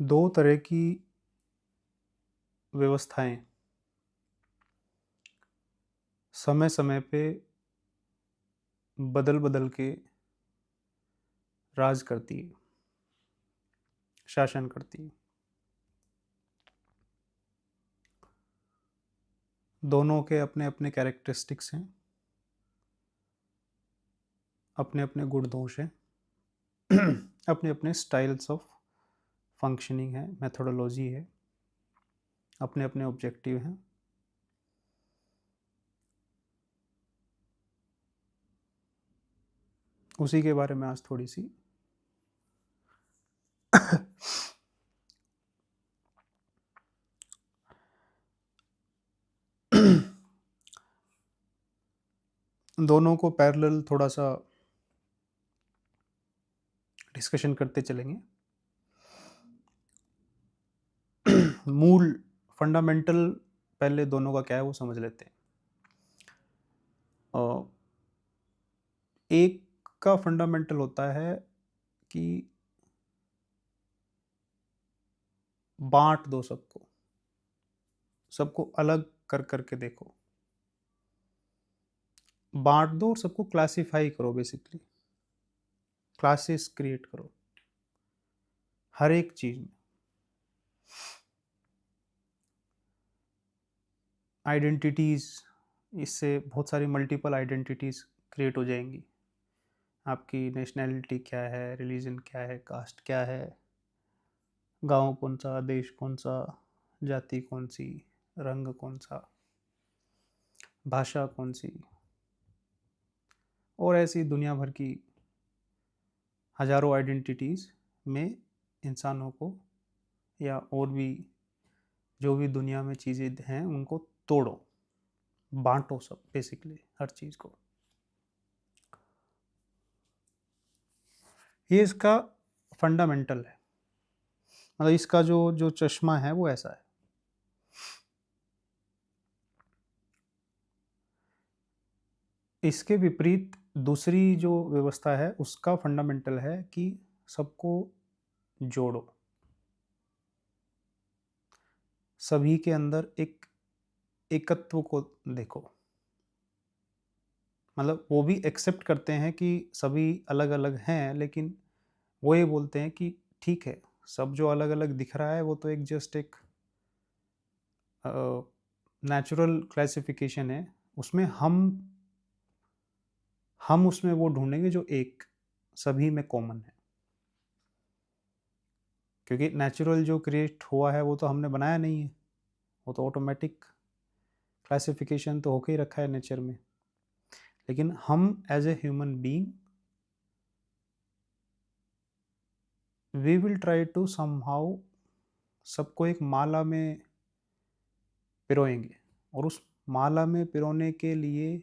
दो तरह की व्यवस्थाएं समय समय पे बदल बदल के राज करती है, शासन करती है। दोनों के अपने अपने कैरेक्टरिस्टिक्स हैं, अपने अपने गुण दोष हैं, अपने अपने स्टाइल्स ऑफ फंक्शनिंग है, मेथोडोलॉजी है, अपने अपने ऑब्जेक्टिव हैं। उसी के बारे में आज थोड़ी सी दोनों को पैरेलल थोड़ा सा डिस्कशन करते चलेंगे। मूल फंडामेंटल पहले दोनों का क्या है वो समझ लेते हैं। एक का फंडामेंटल होता है कि बांट दो सबको, सबको अलग कर करके देखो, बांट दो और सबको क्लासिफाई करो। बेसिकली क्लासेस क्रिएट करो हर एक चीज में। आइडेंटिटीज, इससे बहुत सारी मल्टीपल आइडेंटिटीज क्रिएट हो जाएंगी। आपकी नेशनैलिटी क्या है, रिलीजन क्या है, कास्ट क्या है, गांव कौन सा, देश कौन सा, जाति कौन सी, रंग कौन सा, भाषा कौन सी, और ऐसी दुनिया भर की हजारों आइडेंटिटीज में इंसानों को या और भी जो भी दुनिया में चीज़ें हैं उनको तोड़ो, बांटो सब, बेसिकली हर चीज़ को। ये इसका फंडामेंटल है, मतलब इसका जो जो चश्मा है वो ऐसा है। इसके विपरीत दूसरी जो व्यवस्था है उसका फंडामेंटल है कि सबको जोड़ो, सभी के अंदर एक एकत्व को देखो। मतलब वो भी एक्सेप्ट करते हैं कि सभी अलग अलग हैं, लेकिन वो ये बोलते हैं कि ठीक है, सब जो अलग अलग दिख रहा है वो तो एक जस्ट एक नेचुरल क्लासिफिकेशन है। उसमें हम उसमें वो ढूंढेंगे जो एक सभी में कॉमन है, क्योंकि नेचुरल जो क्रिएट हुआ है वो तो हमने बनाया नहीं है, वो तो ऑटोमेटिक क्लासिफिकेशन तो होके ही रखा है नेचर में। लेकिन हम as a human being we will try to somehow सबको एक माला में पिरोएंगे, और उस माला में पिरोने के लिए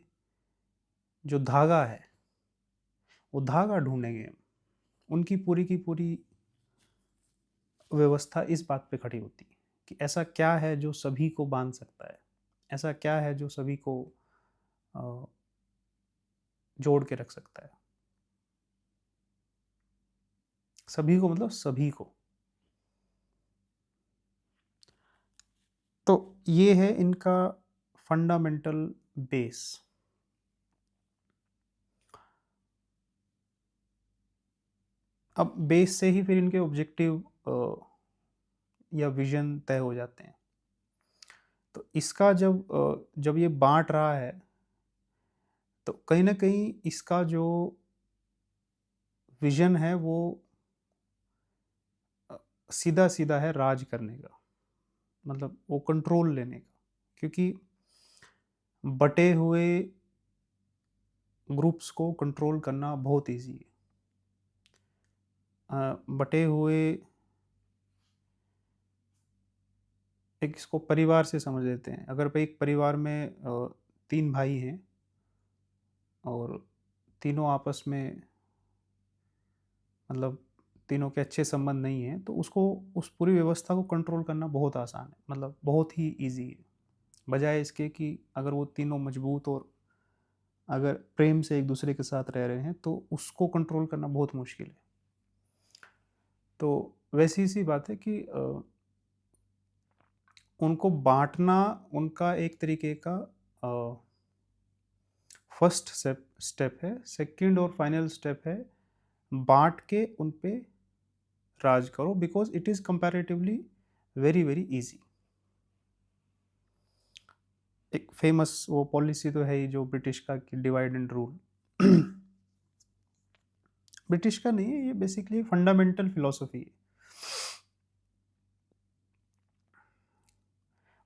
जो धागा है वो धागा ढूंढेंगे। उनकी पूरी की पूरी व्यवस्था इस बात पे खड़ी होती है कि ऐसा क्या है जो सभी को बांध सकता है, ऐसा क्या है जो सभी को अ, जोड़ के रख सकता है। सभी को मतलब सभी को। तो ये है इनका फंडामेंटल बेस। अब बेस से ही फिर इनके ऑब्जेक्टिव या विजन तय हो जाते हैं। तो इसका जब ये बांट रहा है तो कहीं ना कहीं इसका जो विजन है वो सीधा सीधा है राज करने का, मतलब वो कंट्रोल लेने का। क्योंकि बटे हुए ग्रुप्स को कंट्रोल करना बहुत इजी है। बटे हुए, एक इसको परिवार से समझ लेते हैं। अगर एक परिवार में तीन भाई हैं और तीनों आपस में, मतलब तीनों के अच्छे संबंध नहीं हैं, तो उसको, उस पूरी व्यवस्था को कंट्रोल करना बहुत आसान है, मतलब बहुत ही इजी है। बजाय इसके कि अगर वो तीनों मजबूत और अगर प्रेम से एक दूसरे के साथ रह रहे हैं तो उसको कंट्रोल करना बहुत मुश्किल है। तो वैसी सी बात है कि उनको बाँटना उनका एक तरीके का फर्स्ट स्टेप है। सेकंड और फाइनल स्टेप है, बाँट के उन पे राज करो, because it is comparatively very, very easy. एक फ़ेमस वो पॉलिसी तो है ही जो ब्रिटिश का कि डिवाइड एंड रूल। ब्रिटिश का नहीं है, ये बेसिकली फंडामेंटल फिलॉसफी है।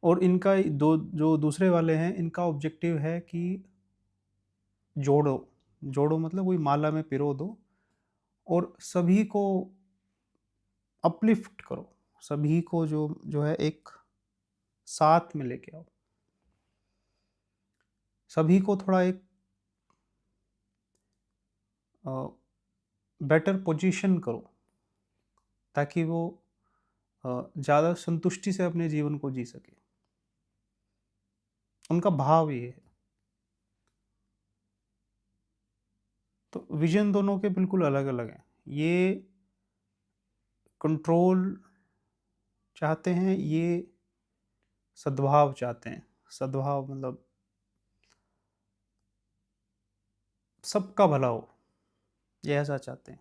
और इनका दो जो दूसरे वाले हैं, इनका ऑब्जेक्टिव है कि जोड़ो, जोड़ो मतलब वही माला में पिरो दो और सभी को अपलिफ्ट करो, सभी को जो जो है एक साथ में लेके आओ, सभी को थोड़ा एक बेटर पोजीशन करो, ताकि वो ज़्यादा संतुष्टि से अपने जीवन को जी सके। उनका भाव ये है। तो विजन दोनों के बिल्कुल अलग अलग हैं। ये कंट्रोल चाहते हैं, ये सद्भाव चाहते हैं। सद्भाव मतलब सबका भला हो, ये ऐसा चाहते हैं।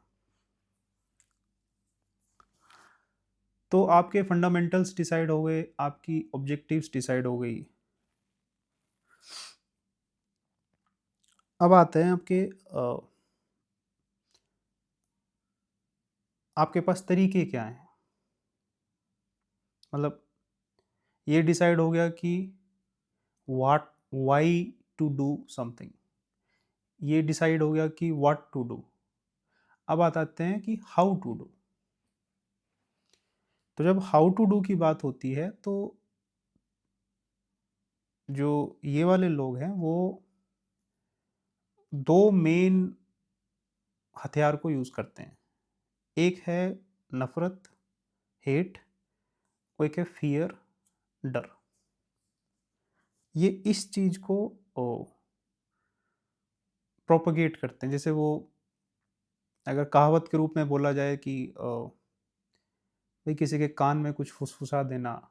तो आपके फंडामेंटल्स डिसाइड हो गए, आपकी ऑब्जेक्टिव्स डिसाइड हो गई। अब आते हैं आपके पास तरीके क्या हैं। मतलब ये डिसाइड हो गया कि what why to do something, ये डिसाइड हो गया कि व्हाट टू डू। अब आते हैं कि हाउ टू डू। तो जब हाउ टू डू की बात होती है, तो जो ये वाले लोग हैं वो दो मेन हथियार को यूज करते हैं। एक है नफरत, हेट, और एक है फियर, डर। ये इस चीज को प्रोपगेट करते हैं। जैसे वो अगर कहावत के रूप में बोला जाए कि भाई किसी के कान में कुछ फुसफुसा देना,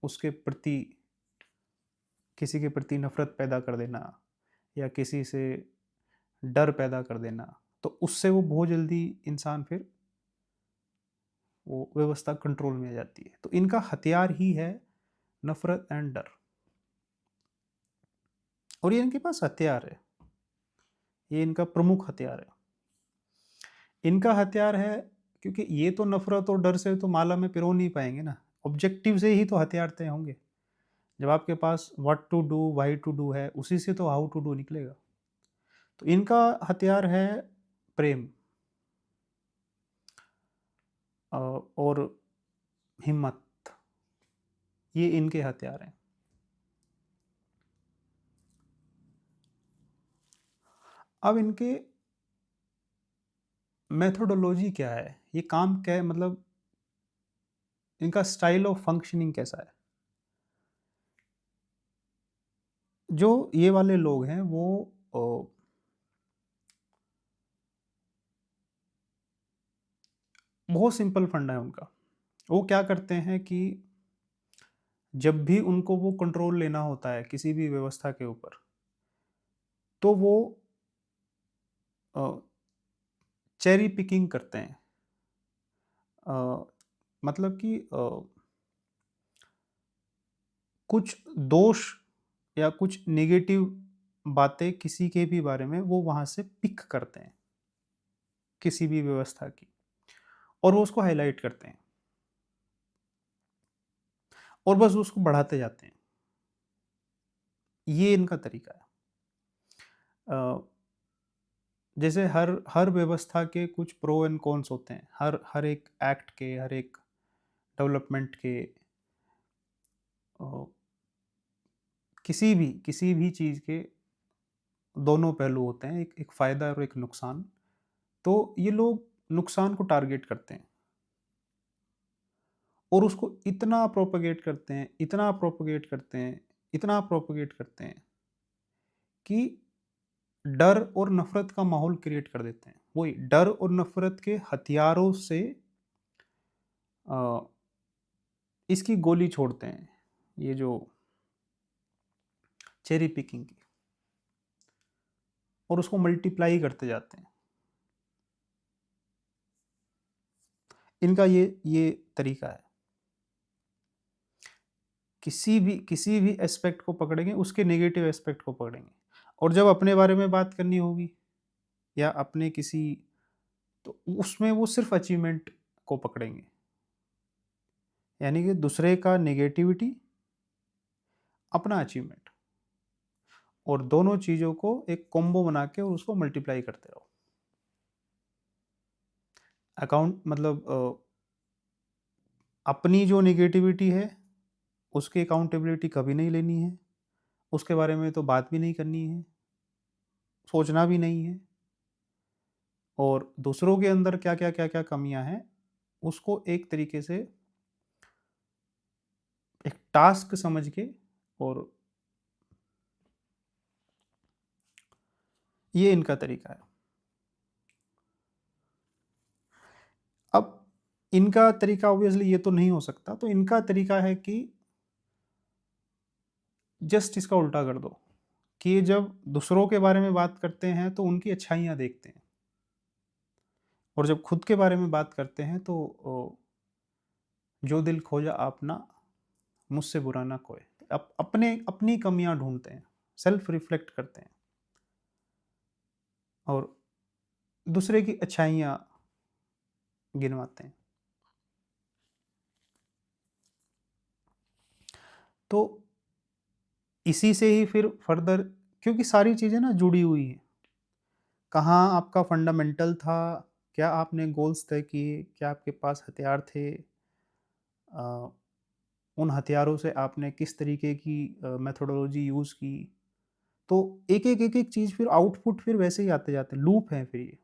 उसके प्रति किसी के प्रति नफरत पैदा कर देना, या किसी से डर पैदा कर देना, तो उससे वो बहुत जल्दी इंसान फिर वो व्यवस्था कंट्रोल में आ जाती है। तो इनका हथियार ही है नफरत एंड डर। और ये इनके पास हथियार है, ये इनका प्रमुख हथियार है। इनका हथियार है क्योंकि ये तो नफरत और डर से तो माला में पिरो नहीं पाएंगे ना, ऑब्जेक्टिव से ही तो हथियार तय होंगे। जब आपके पास what to do why to do है, उसी से तो हाउ टू डू निकलेगा। तो इनका हथियार है प्रेम और हिम्मत, ये इनके हथियार हैं। अब इनके मेथोडोलॉजी क्या है, ये काम क्या है, मतलब इनका स्टाइल ऑफ फंक्शनिंग कैसा है। जो ये वाले लोग हैं वो अ, बहुत सिंपल फंडा है उनका। वो क्या करते हैं कि जब भी उनको वो कंट्रोल लेना होता है किसी भी व्यवस्था के ऊपर, तो वो चेरी पिकिंग करते हैं। अ, मतलब कि कुछ दोष या कुछ नेगेटिव बातें किसी के भी बारे में वो वहां से पिक करते हैं, किसी भी व्यवस्था की, और वो उसको हाईलाइट करते हैं और बस उसको बढ़ाते जाते हैं। ये इनका तरीका है। अ, जैसे हर हर व्यवस्था के कुछ प्रो एंड कॉन्स होते हैं, हर हर एक एक्ट के, हर एक डेवलपमेंट के, अ, किसी भी चीज़ के दोनों पहलू होते हैं, एक एक फ़ायदा और एक नुकसान। तो ये लोग नुकसान को टारगेट करते हैं और उसको इतना प्रोपेगेट करते हैं, इतना प्रोपेगेट करते हैं, इतना प्रोपेगेट करते हैं कि डर और नफ़रत का माहौल क्रिएट कर देते हैं। वही डर और नफ़रत के हथियारों से अ, इसकी गोली छोड़ते हैं, ये जो चेरी पिकिंग की, और उसको मल्टीप्लाई करते जाते हैं। इनका ये तरीका है। किसी भी एस्पेक्ट को पकड़ेंगे, उसके नेगेटिव एस्पेक्ट को पकड़ेंगे, और जब अपने बारे में बात करनी होगी या अपने किसी, तो उसमें वो सिर्फ अचीवमेंट को पकड़ेंगे, यानी कि दूसरे का नेगेटिविटी, अपना अचीवमेंट, और दोनों चीज़ों को एक कॉम्बो बना के और उसको मल्टीप्लाई करते रहो। अकाउंट मतलब अपनी जो नेगेटिविटी है उसकी अकाउंटेबिलिटी कभी नहीं लेनी है, उसके बारे में तो बात भी नहीं करनी है, सोचना भी नहीं है, और दूसरों के अंदर क्या क्या कमियां हैं उसको एक तरीके से एक टास्क समझ के, और ये इनका तरीका है। अब इनका तरीका ऑब्वियसली ये तो नहीं हो सकता, तो इनका तरीका है कि जस्ट इसका उल्टा कर दो, कि ये जब दूसरों के बारे में बात करते हैं तो उनकी अच्छाइयाँ देखते हैं, और जब खुद के बारे में बात करते हैं तो जो दिल खोजा आपना, मुझसे बुरा ना कोई, अपने अपनी कमियां ढूंढते हैं, सेल्फ रिफ्लेक्ट करते हैं, और दूसरे की अच्छाइयाँ गिनवाते हैं। तो इसी से ही फिर फर्दर, क्योंकि सारी चीज़ें ना जुड़ी हुई हैं, कहाँ आपका फंडामेंटल था, क्या आपने गोल्स तय किए, क्या आपके पास हथियार थे, अ, उन हथियारों से आपने किस तरीके की मेथोडोलॉजी यूज़ की, तो एक एक चीज़ फिर आउटपुट फिर वैसे ही आते जाते हैं, लूप है फिर ये।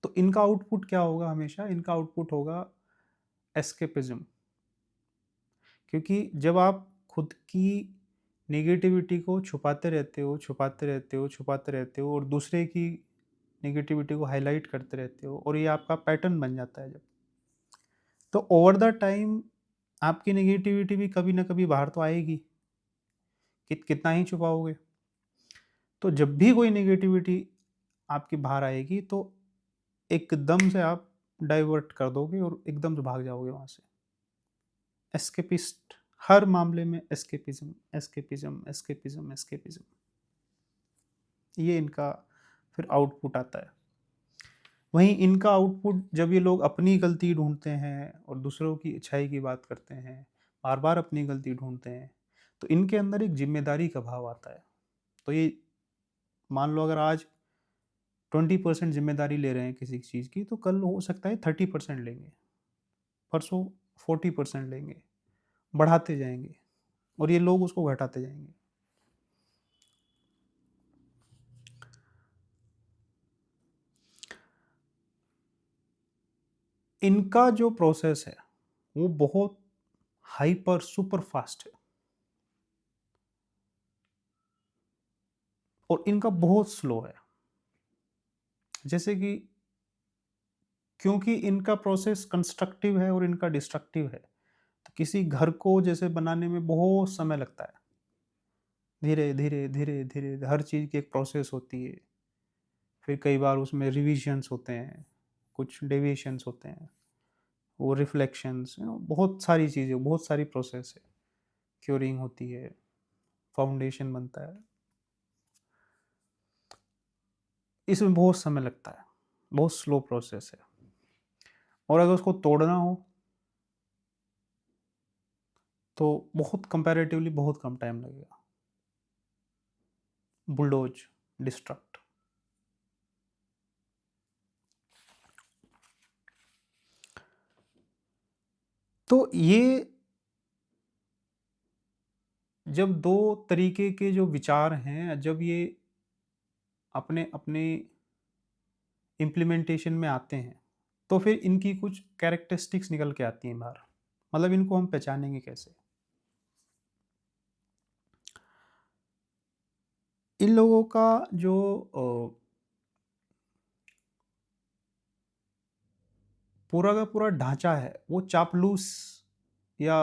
तो इनका आउटपुट क्या होगा, हमेशा इनका आउटपुट होगा एस्केपिज्म, क्योंकि जब आप खुद की नेगेटिविटी को छुपाते रहते हो, छुपाते रहते हो, छुपाते रहते हो, और दूसरे की नेगेटिविटी को हाईलाइट करते रहते हो, और ये आपका पैटर्न बन जाता है जब, तो ओवर द टाइम आपकी नेगेटिविटी भी कभी ना कभी बाहर तो आएगी, कितना ही छुपाओगे। तो जब भी कोई नेगेटिविटी आपकी बाहर आएगी तो एकदम से आप डाइवर्ट कर दोगे और एकदम से भाग जाओगे वहां से। एस्केपिस्ट, हर मामले में एस्केपिज्म, एस्केपिज्म, एस्केपिज्म, एस्केपिज्म, ये इनका फिर आउटपुट आता है। वहीं इनका आउटपुट, जब ये लोग अपनी गलती ढूंढते हैं और दूसरों की अच्छाई की बात करते हैं, बार बार अपनी गलती ढूंढते हैं, तो इनके अंदर एक जिम्मेदारी का भाव आता है। तो ये मान लो अगर आज 20% जिम्मेदारी ले रहे हैं किसी चीज़ की, तो कल हो सकता है 30% लेंगे, परसों 40% लेंगे, बढ़ाते जाएंगे, और ये लोग उसको घटाते जाएंगे। इनका जो प्रोसेस है वो बहुत हाइपर सुपर फास्ट है, और इनका बहुत स्लो है। जैसे कि, क्योंकि इनका प्रोसेस कंस्ट्रक्टिव है और इनका डिस्ट्रक्टिव है, तो किसी घर को जैसे बनाने में बहुत समय लगता है, धीरे धीरे धीरे धीरे हर चीज़ की एक प्रोसेस होती है, फिर कई बार उसमें रिविजन्स होते हैं, कुछ डेविएशंस होते हैं, वो रिफ्लेक्शंस, बहुत सारी चीज़ें, बहुत सारी प्रोसेस है, क्योरिंग होती है, फाउंडेशन बनता है, इसमें बहुत समय लगता है, बहुत स्लो प्रोसेस है, और अगर उसको तोड़ना हो तो बहुत कंपैरेटिवली बहुत कम टाइम लगेगा। Bulldoze, destruct. तो ये जब दो तरीके के जो विचार हैं, जब ये अपने अपने इम्प्लीमेंटेशन में आते हैं, तो फिर इनकी कुछ कैरेक्टरिस्टिक्स निकल के आती हैं बाहर। मतलब इनको हम पहचानेंगे कैसे? इन लोगों का जो पूरा का पूरा ढांचा है वो चापलूस या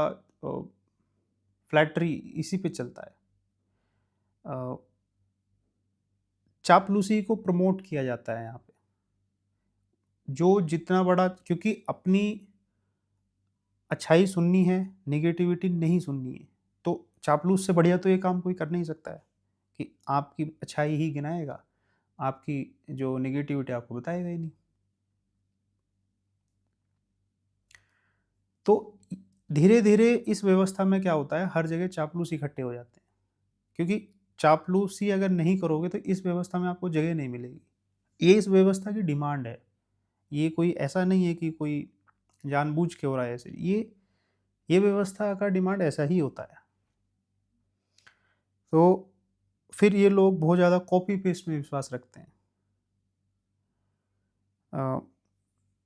फ्लैटरी इसी पे चलता है। अ, चापलूसी को प्रमोट किया जाता है यहाँ पे। जो जितना बड़ा, क्योंकि अपनी अच्छाई सुननी है, नेगेटिविटी नहीं सुननी है, तो चापलूस से बढ़िया तो ये काम कोई कर नहीं सकता है कि आपकी अच्छाई ही गिनाएगा, आपकी जो नेगेटिविटी आपको बताएगा ही नहीं। तो धीरे धीरे इस व्यवस्था में क्या होता है, हर जगह चापलूस इकट्ठे हो जाते हैं, क्योंकि चापलूसी अगर नहीं करोगे तो इस व्यवस्था में आपको जगह नहीं मिलेगी। ये इस व्यवस्था की डिमांड है। ये कोई ऐसा नहीं है कि कोई जानबूझ के हो रहा है ऐसे, ये व्यवस्था का डिमांड ऐसा ही होता है। तो फिर ये लोग बहुत ज़्यादा कॉपी पेस्ट में विश्वास रखते हैं, अ,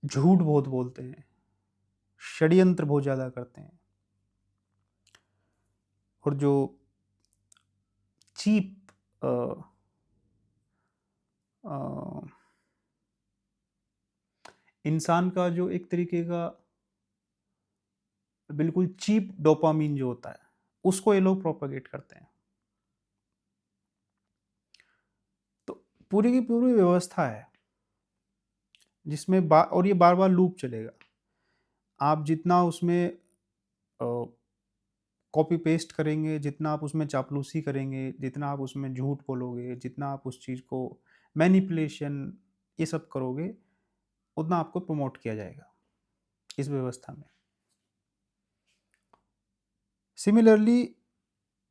झूठ बहुत बोलते हैं, षड्यंत्र बहुत ज़्यादा करते हैं, और जो चीप इंसान का जो एक तरीके का बिल्कुल चीप डोपामीन जो होता है, उसको ये लोग प्रोपेगेट करते हैं। तो पूरी की पूरी व्यवस्था है जिसमें और ये बार बार लूप चलेगा। आप जितना उसमें कॉपी पेस्ट करेंगे, जितना आप उसमें चापलूसी करेंगे, जितना आप उसमें झूठ बोलोगे, जितना आप उस चीज़ को मैनिपुलेशन ये सब करोगे, उतना आपको प्रमोट किया जाएगा इस व्यवस्था में। सिमिलरली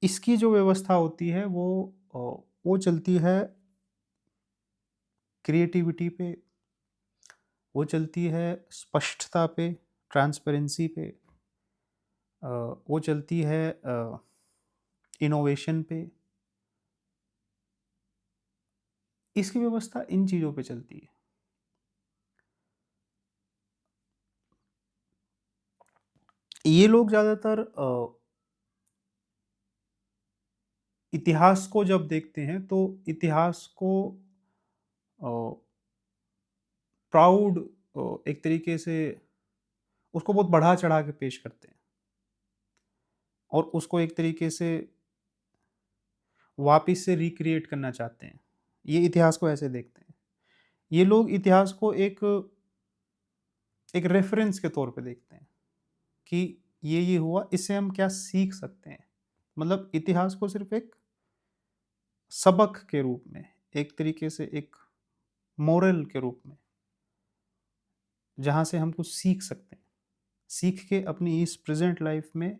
इसकी जो व्यवस्था होती है वो चलती है क्रिएटिविटी पे, वो चलती है स्पष्टता पे, ट्रांसपेरेंसी पे, वो चलती है इनोवेशन पे। इसकी व्यवस्था इन चीज़ों पे चलती है। ये लोग ज़्यादातर इतिहास को जब देखते हैं तो इतिहास को प्राउड एक तरीके से उसको बहुत बढ़ा चढ़ा के पेश करते हैं, और उसको एक तरीके से वापस से रिक्रिएट करना चाहते हैं। ये इतिहास को ऐसे देखते हैं। ये लोग इतिहास को एक एक रेफरेंस के तौर पे देखते हैं कि ये हुआ, इससे हम क्या सीख सकते हैं। मतलब इतिहास को सिर्फ एक सबक के रूप में, एक तरीके से एक मोरल के रूप में, जहाँ से हम कुछ सीख सकते हैं, सीख के अपनी इस प्रेजेंट लाइफ में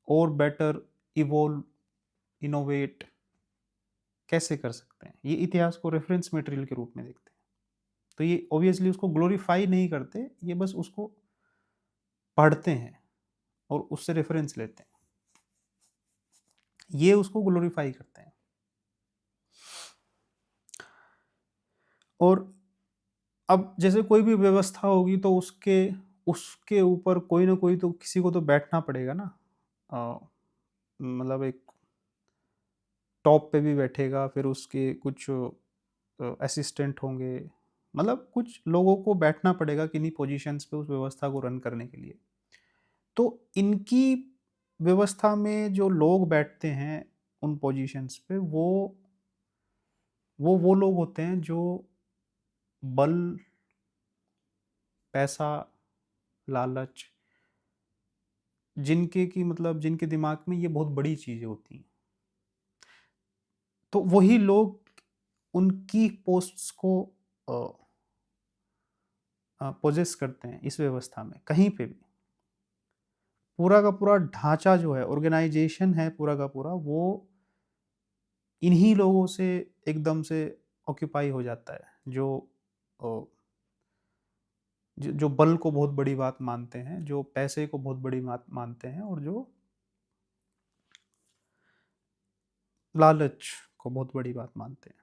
और बेटर इवोल्व, इनोवेट कैसे कर सकते हैं, ये इतिहास को रेफरेंस मटेरियल के रूप में देखते हैं। तो ये ऑब्वियसली उसको ग्लोरीफाई नहीं करते, ये बस उसको पढ़ते हैं और उससे रेफरेंस लेते हैं, ये उसको ग्लोरीफाई करते हैं। और अब जैसे कोई भी व्यवस्था होगी तो उसके उसके ऊपर कोई ना कोई तो किसी को तो बैठना पड़ेगा ना। मतलब एक टॉप पे भी बैठेगा, फिर उसके कुछ असिस्टेंट होंगे, मतलब कुछ लोगों को बैठना पड़ेगा किन्हीं पोजीशंस पे उस व्यवस्था को रन करने के लिए। तो इनकी व्यवस्था में जो लोग बैठते हैं उन पोजीशंस पे, वो लोग होते हैं जो बल, पैसा, लालच, जिनके की मतलब जिनके दिमाग में ये बहुत बड़ी चीजें होती हैं, तो वही लोग उनकी पोस्ट्स को पोजेस करते हैं इस व्यवस्था में कहीं पे भी। पूरा का पूरा ढांचा जो है, ऑर्गेनाइजेशन है पूरा का पूरा, वो इन्हीं लोगों से एकदम से ऑक्यूपाई हो जाता है, जो बल को बहुत बड़ी बात मानते हैं, जो पैसे को बहुत बड़ी बात मानते हैं, और जो लालच को बहुत बड़ी बात मानते हैं।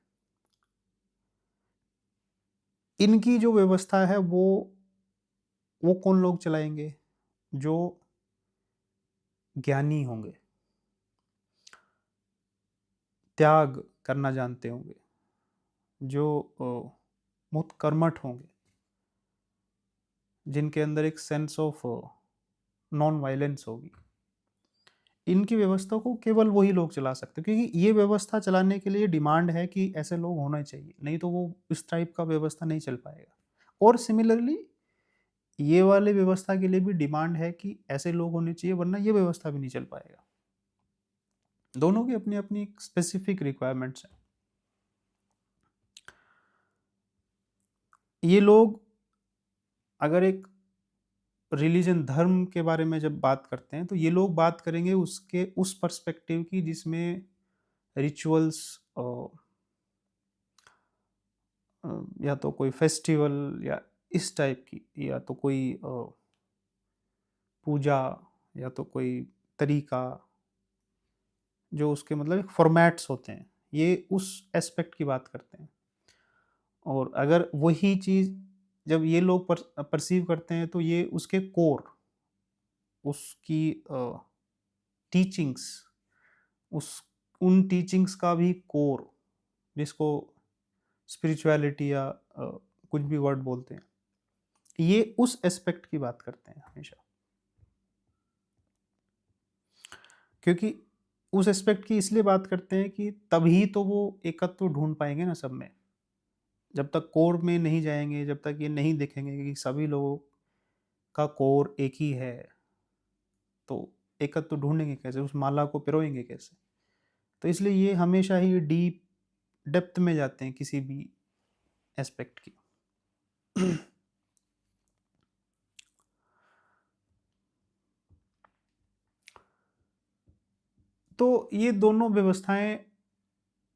इनकी जो व्यवस्था है वो कौन लोग चलाएंगे? जो ज्ञानी होंगे, त्याग करना जानते होंगे, जो बहुत कर्मठ होंगे, जिनके अंदर एक सेंस ऑफ नॉन वायलेंस होगी, इनकी व्यवस्था को केवल वही लोग चला सकते हैं, क्योंकि ये व्यवस्था चलाने के लिए डिमांड है कि ऐसे लोग होने चाहिए, नहीं तो वो इस टाइप का व्यवस्था नहीं चल पाएगा। और सिमिलरली ये वाले व्यवस्था के लिए भी डिमांड है कि ऐसे लोग होने चाहिए, वरना ये व्यवस्था भी नहीं चल पाएगा। दोनों की अपनी अपनी स्पेसिफिक रिक्वायरमेंट्स हैं। ये लोग अगर एक रिलीजन धर्म के बारे में जब बात करते हैं, तो ये लोग बात करेंगे उसके उस पर्सपेक्टिव की जिसमें रिचुअल्स या तो कोई फेस्टिवल या इस टाइप की, या तो कोई पूजा, या तो कोई तरीका, जो उसके मतलब एक फॉर्मेट्स होते हैं, ये उस एस्पेक्ट की बात करते हैं। और अगर वही चीज़ जब ये लोग परसीव करते हैं, तो ये उसके कोर, उसकी टीचिंग्स, उस उन टीचिंग्स का भी कोर, जिसको स्पिरिचुअलिटी या कुछ भी वर्ड बोलते हैं, ये उस एस्पेक्ट की बात करते हैं हमेशा। क्योंकि उस एस्पेक्ट की इसलिए बात करते हैं कि तभी तो वो एकत्व ढूंढ पाएंगे ना सब में। जब तक कोर में नहीं जाएंगे, जब तक ये नहीं देखेंगे कि सभी लोगों का कोर एक ही है, तो एकत्व ढूंढेंगे कैसे, उस माला को पिरोएंगे कैसे। तो इसलिए ये हमेशा ही डीप डेप्थ में जाते हैं किसी भी एस्पेक्ट की। तो ये दोनों व्यवस्थाएं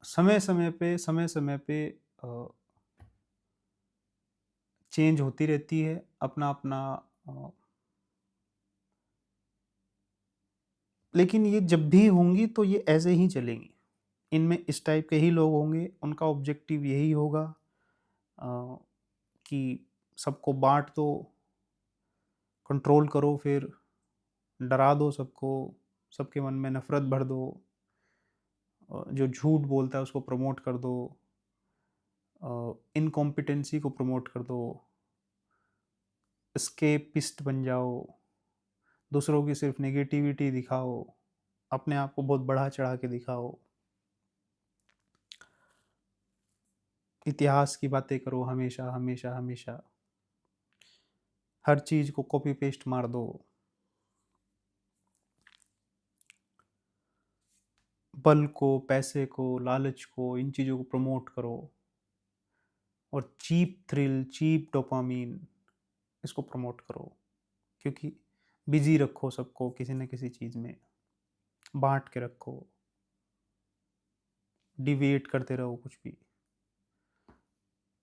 समय समय पे चेंज होती रहती है, अपना अपना लेकिन ये जब भी होंगी तो ये ऐसे ही चलेंगी। इनमें इस टाइप के ही लोग होंगे, उनका ऑब्जेक्टिव यही होगा कि सबको बांट दो, कंट्रोल करो, फिर डरा दो सबको, सबके मन में नफरत भर दो, जो झूठ बोलता है उसको प्रमोट कर दो, इनकॉम्पिटेंसी को प्रमोट कर दो, एस्केपिस्ट बन जाओ, दूसरों की सिर्फ नेगेटिविटी दिखाओ, अपने आप को बहुत बढ़ा चढ़ा के दिखाओ, इतिहास की बातें करो हमेशा हमेशा हमेशा, हर चीज को कॉपी पेस्ट मार दो, बल को, पैसे को, लालच को, इन चीज़ों को प्रमोट करो, और चीप थ्रिल, चीप डोपामीन, इसको प्रमोट करो, क्योंकि बिजी रखो सबको किसी न किसी चीज़ में, बांट के रखो, डिवेट करते रहो कुछ भी,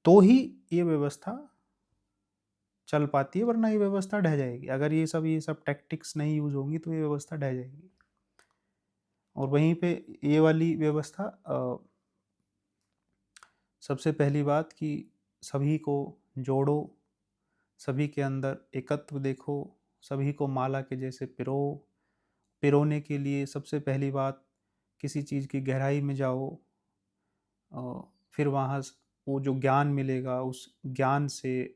तो ही ये व्यवस्था चल पाती है, वरना ये व्यवस्था ढह जाएगी। अगर ये सब टैक्टिक्स नहीं यूज होंगी तो ये व्यवस्था ढह जाएगी। और वहीं पे ये वाली व्यवस्था सबसे पहली बात कि सभी को जोड़ो, सभी के अंदर एकत्व देखो, सभी को माला के जैसे पिरोने के लिए सबसे पहली बात किसी चीज़ की गहराई में जाओ, फिर वहाँ वो जो ज्ञान मिलेगा, उस ज्ञान से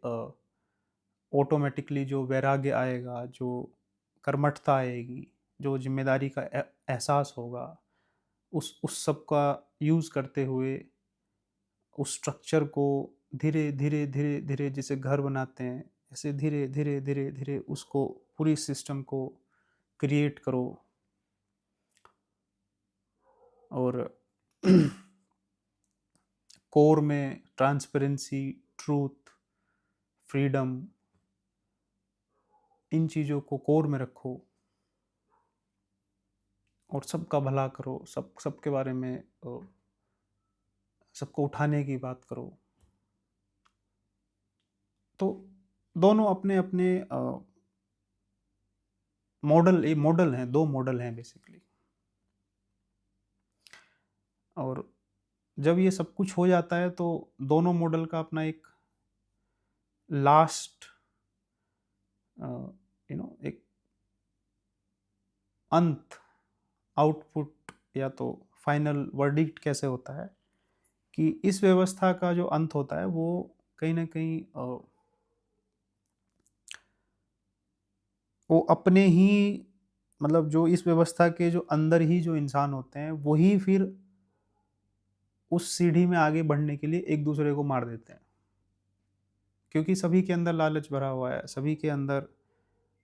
ऑटोमेटिकली जो वैराग्य आएगा, जो कर्मठता आएगी, जो जिम्मेदारी का एहसास होगा, उस सब का यूज़ करते हुए उस स्ट्रक्चर को धीरे धीरे धीरे धीरे जैसे घर बनाते हैं, ऐसे धीरे धीरे धीरे धीरे उसको, पूरी सिस्टम को क्रिएट करो। और कोर में ट्रांसपेरेंसी, ट्रूथ, फ्रीडम, इन चीज़ों को कोर में रखो, और सबका भला करो, सबके बारे में सबको उठाने की बात करो। तो दोनों अपने अपने मॉडल हैं, दो मॉडल हैं बेसिकली। और जब ये सब कुछ हो जाता है तो दोनों मॉडल का अपना एक लास्ट एक अंत, आउटपुट, या तो फाइनल वर्डिक्ट कैसे होता है, कि इस व्यवस्था का जो अंत होता है वो कहीं ना कहीं वो अपने ही मतलब जो इस व्यवस्था के जो अंदर ही जो इंसान होते हैं वही फिर उस सीढ़ी में आगे बढ़ने के लिए एक दूसरे को मार देते हैं, क्योंकि सभी के अंदर लालच भरा हुआ है, सभी के अंदर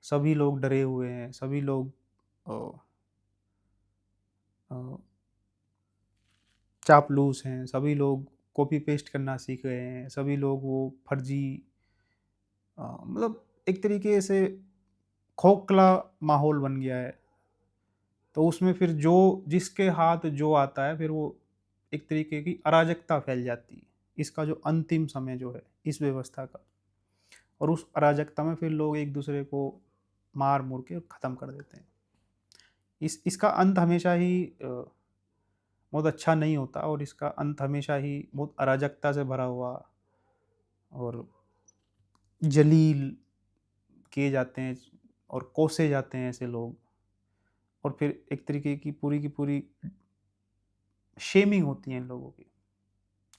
सभी लोग डरे हुए हैं, सभी लोग अ, अ, चापलूस हैं, सभी लोग कॉपी पेस्ट करना सीख गए हैं, सभी लोग वो फर्जी मतलब एक तरीके से खोखला माहौल बन गया है। तो उसमें फिर जो जिसके हाथ जो आता है फिर वो एक तरीके की अराजकता फैल जाती है। इसका जो अंतिम समय जो है इस व्यवस्था का, और उस अराजकता में फिर लोग एक दूसरे को मार मुर के ख़त्म कर देते हैं। इसका अंत हमेशा ही बहुत अच्छा नहीं होता, और इसका अंत हमेशा ही बहुत अराजकता से भरा हुआ और जलील किए जाते हैं और कोसे जाते हैं ऐसे लोग, और फिर एक तरीके की पूरी शेमिंग होती है इन लोगों की,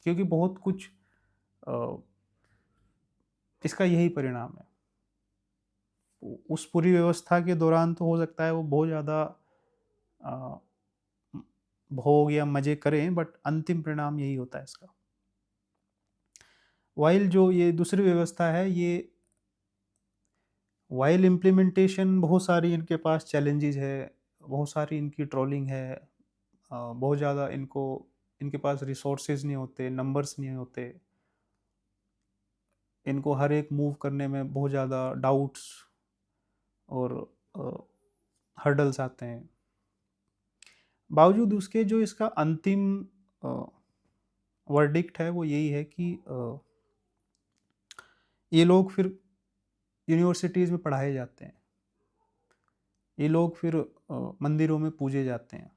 क्योंकि बहुत कुछ अ, इसका यही परिणाम है। उस पूरी व्यवस्था के दौरान तो हो सकता है वो बहुत ज़्यादा अ, भोग या मज़े करें, बट अंतिम परिणाम यही होता है इसका। वाइल जो ये दूसरी व्यवस्था है, ये वाइल इम्प्लीमेंटेशन बहुत सारी इनके पास चैलेंजेस है, बहुत सारी इनकी ट्रोलिंग है, बहुत ज़्यादा इनके पास रिसोर्सेज नहीं होते, नंबर्स नहीं होते, इनको हर एक मूव करने में बहुत ज़्यादा डाउट्स और हर्डल्स आते हैं। बावजूद उसके जो इसका अंतिम वर्डिक्ट है वो यही है कि ये लोग फिर यूनिवर्सिटीज़ में पढ़ाए जाते हैं, ये लोग फिर मंदिरों में पूजे जाते हैं,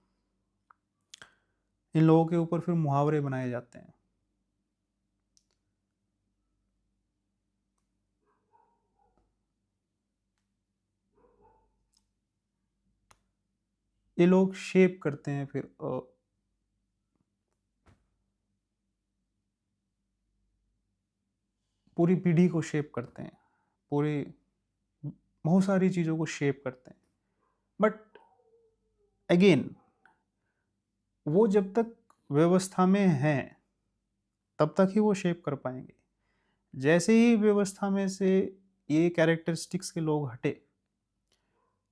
इन लोगों के ऊपर फिर मुहावरे बनाए जाते हैं। ये लोग शेप करते हैं फिर पूरी पीढ़ी को शेप करते हैं, पूरी बहुत सारी चीज़ों को शेप करते हैं। बट अगेन वो जब तक व्यवस्था में हैं तब तक ही वो शेप कर पाएंगे। जैसे ही व्यवस्था में से ये कैरेक्टरिस्टिक्स के लोग हटे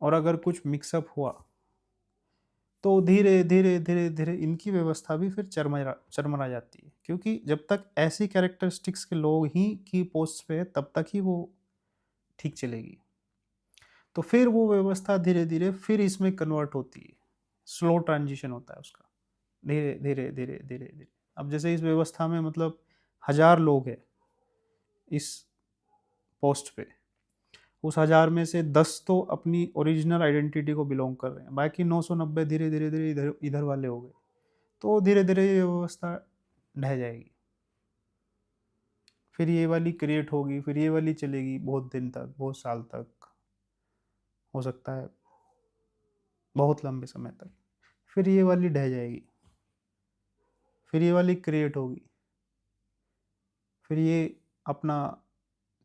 और अगर कुछ मिक्सअप हुआ तो धीरे धीरे धीरे धीरे इनकी व्यवस्था भी फिर चरमरा चरमरा जाती है, क्योंकि जब तक ऐसी कैरेक्टरिस्टिक्स के लोग ही की पोस्ट पे है तब तक ही वो ठीक चलेगी। तो फिर वो व्यवस्था धीरे धीरे फिर इसमें कन्वर्ट होती है, स्लो ट्रांजिशन होता है उसका, धीरे धीरे धीरे धीरे धीरे। अब जैसे इस व्यवस्था में मतलब 1000 लोग हैं इस पोस्ट पे, उस 1000 में से 10 तो अपनी ओरिजिनल आइडेंटिटी को बिलोंग कर रहे हैं, बाकी 990 धीरे धीरे धीरे इधर इधर वाले हो गए। तो धीरे धीरे ये व्यवस्था ढह जाएगी, फिर ये वाली क्रिएट होगी, फिर ये वाली चलेगी बहुत दिन तक, बहुत साल तक, हो सकता है बहुत लंबे समय तक, फिर ये वाली ढह जाएगी, फिर ये वाली क्रिएट होगी, फिर ये अपना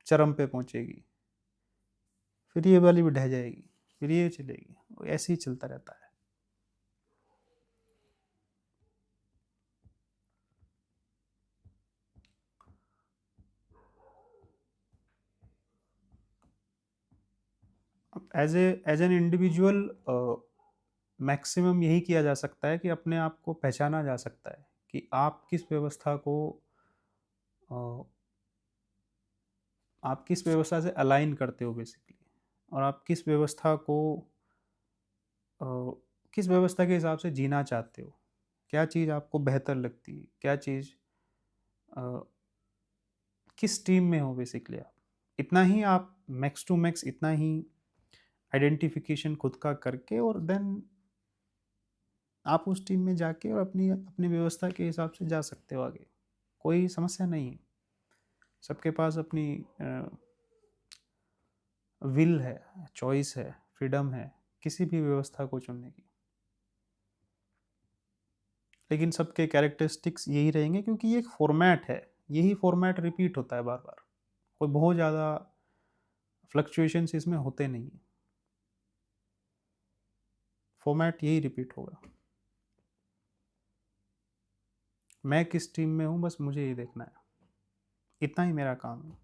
चरम पे पहुंचेगी, फिर ये वाली भी ढह जाएगी, फिर ये चलेगी, ऐसे ही चलता रहता है। एज एन इंडिविजुअल मैक्सिमम यही किया जा सकता है कि अपने आप को पहचाना जा सकता है कि अ, आप किस व्यवस्था से अलाइन करते हो बेसिकली, और आप अ, किस व्यवस्था के हिसाब से जीना चाहते हो, क्या चीज़ आपको बेहतर लगती है, क्या चीज़ अ, किस टीम में हो बेसिकली आप, इतना ही आप मैक्स टू मैक्स इतना ही आइडेंटिफिकेशन खुद का करके और देन आप उस टीम में जाके और अपनी अपनी व्यवस्था के हिसाब से जा सकते हो आगे, कोई समस्या नहीं है। सबके पास अपनी विल है, चॉइस है, फ्रीडम है किसी भी व्यवस्था को चुनने की, लेकिन सबके कैरेक्टरिस्टिक्स यही रहेंगे क्योंकि ये एक फॉर्मेट है, यही फॉर्मेट रिपीट होता है बार बार, कोई बहुत ज़्यादा फ्लक्चुएशंस इसमें होते नहीं हैं। फॉर्मेट यही रिपीट होगा। मैं किस टीम में हूँ बस मुझे ये देखना है, इतना ही मेरा काम है।